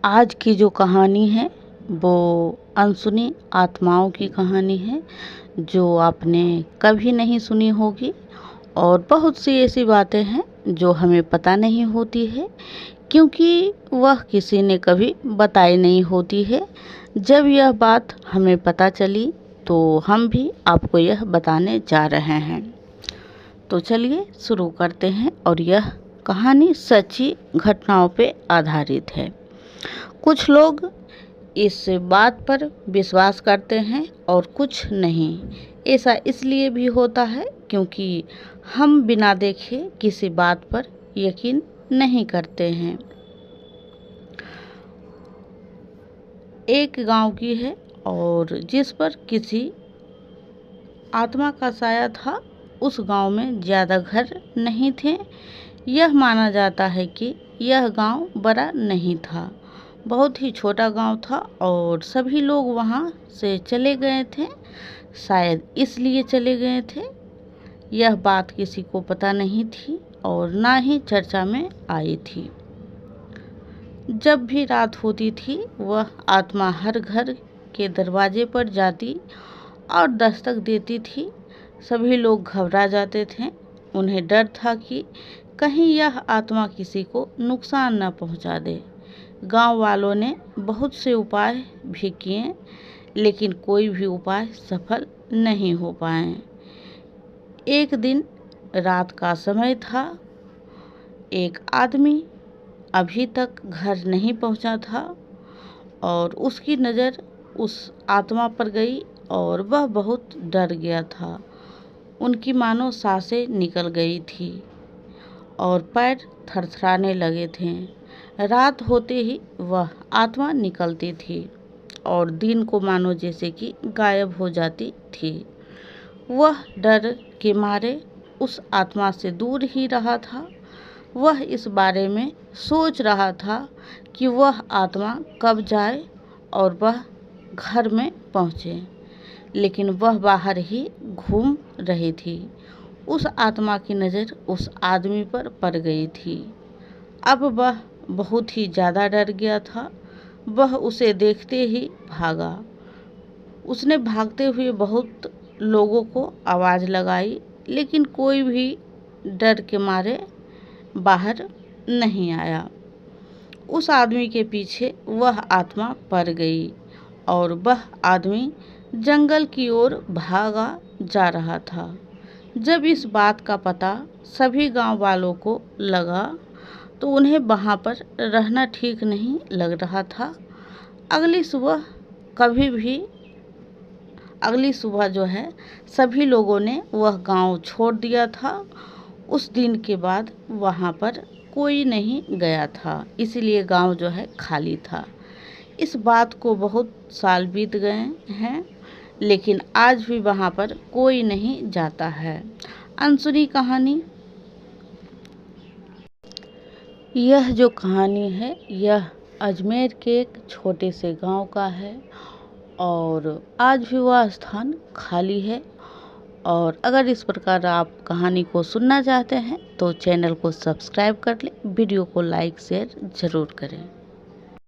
आज की जो कहानी है वो अनसुनी आत्माओं की कहानी है जो आपने कभी नहीं सुनी होगी। और बहुत सी ऐसी बातें हैं जो हमें पता नहीं होती है क्योंकि वह किसी ने कभी बताई नहीं होती है। जब यह बात हमें पता चली तो हम भी आपको यह बताने जा रहे हैं। तो चलिए शुरू करते हैं। और यह कहानी सच्ची घटनाओं पे आधारित है। कुछ लोग इस बात पर विश्वास करते हैं और कुछ नहीं। ऐसा इसलिए भी होता है क्योंकि हम बिना देखे किसी बात पर यकीन नहीं करते हैं। एक गांव की है और जिस पर किसी आत्मा का साया था। उस गांव में ज़्यादा घर नहीं थे। यह माना जाता है कि यह गांव बड़ा नहीं था, बहुत ही छोटा गांव था और सभी लोग वहां से चले गए थे। शायद इसलिए चले गए थे। यह बात किसी को पता नहीं थी और ना ही चर्चा में आई थी। जब भी रात होती थी वह आत्मा हर घर के दरवाजे पर जाती और दस्तक देती थी। सभी लोग घबरा जाते थे। उन्हें डर था कि कहीं यह आत्मा किसी को नुकसान न पहुंचा दे। गांव वालों ने बहुत से उपाय भी किए लेकिन कोई भी उपाय सफल नहीं हो पाए। एक दिन रात का समय था। एक आदमी अभी तक घर नहीं पहुंचा था और उसकी नज़र उस आत्मा पर गई और वह बहुत डर गया था। उनकी मानो सांसें निकल गई थी और पैर थरथराने लगे थे। रात होते ही वह आत्मा निकलती थी और दिन को मानो जैसे कि गायब हो जाती थी। वह डर के मारे उस आत्मा से दूर ही रहा था। वह इस बारे में सोच रहा था कि वह आत्मा कब जाए और वह घर में पहुँचे, लेकिन वह बाहर ही घूम रही थी। उस आत्मा की नज़र उस आदमी पर पड़ गई थी। अब वह बहुत ही ज़्यादा डर गया था। वह उसे देखते ही भागा। उसने भागते हुए बहुत लोगों को आवाज़ लगाई लेकिन कोई भी डर के मारे बाहर नहीं आया। उस आदमी के पीछे वह आत्मा पड़ गई और वह आदमी जंगल की ओर भागा जा रहा था। जब इस बात का पता सभी गांव वालों को लगा तो उन्हें वहां पर रहना ठीक नहीं लग रहा था। अगली सुबह जो है सभी लोगों ने वह गांव छोड़ दिया था। उस दिन के बाद वहां पर कोई नहीं गया था, इसलिए गांव जो है खाली था। इस बात को बहुत साल बीत गए हैं लेकिन आज भी वहां पर कोई नहीं जाता है। अनसुनी कहानी। यह जो कहानी है यह अजमेर के एक छोटे से गांव का है और आज भी वह स्थान खाली है। और अगर इस प्रकार आप कहानी को सुनना चाहते हैं तो चैनल को सब्सक्राइब कर लें, वीडियो को लाइक शेयर ज़रूर करें।